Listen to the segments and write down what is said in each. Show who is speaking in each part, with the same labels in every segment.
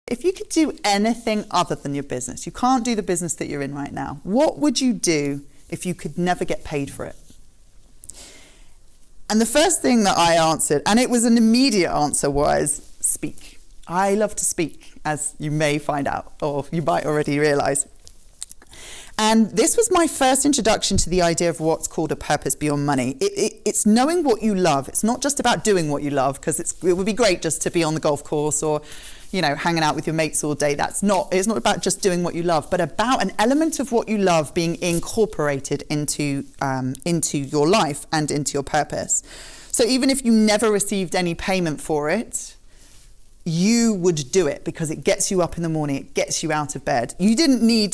Speaker 1: If you could do anything other than your business, you can't do the business that you're in right now, what would you do if you could never get paid for it? And the first thing that I answered, and it was an immediate answer, was speak. I love to speak, as you may find out, or you might already realise. And this was my first introduction to the idea of what's called a purpose beyond money. It's knowing what you love. It's not just about doing what you love, because it would be great just to be on the golf course or, you know, hanging out with your mates all day. It's not about just doing what you love, but about an element of what you love being incorporated into your life and into your purpose. So even if you never received any payment for it, you would do it because it gets you up in the morning, it gets you out of bed. You didn't need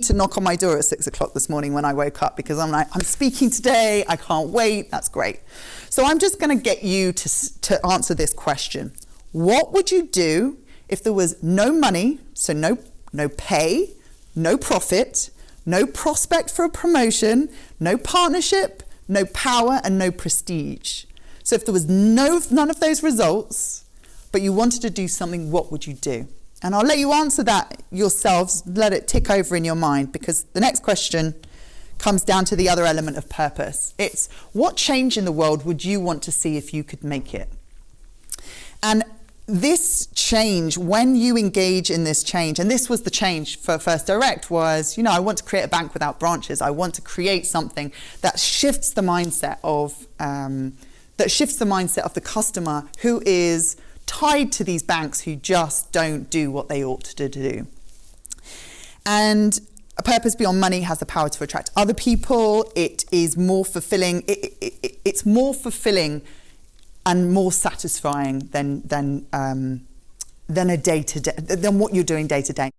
Speaker 1: to knock on my door at 6 o'clock this morning when I woke up, because I'm like, I'm speaking today, I can't wait. That's great. So I'm just going to get you to answer this question. What would you do if there was no money, so no pay, no profit, no prospect for a promotion, no partnership, no power, and no prestige? So if there was none of those results, but you wanted to do something, what would you do? And I'll let you answer that yourselves, let it tick over in your mind, because the next question comes down to the other element of purpose. It's what change in the world would you want to see if you could make it? And this change, when you engage in this change, and this was the change for First Direct, was, I want to create a bank without branches. I want to create something that shifts the mindset of the customer who is tied to these banks who just don't do what they ought to do. And a purpose beyond money has the power to attract other people. It is more fulfilling. It's more fulfilling and more satisfying than a day-to-day, than what you're doing day to day.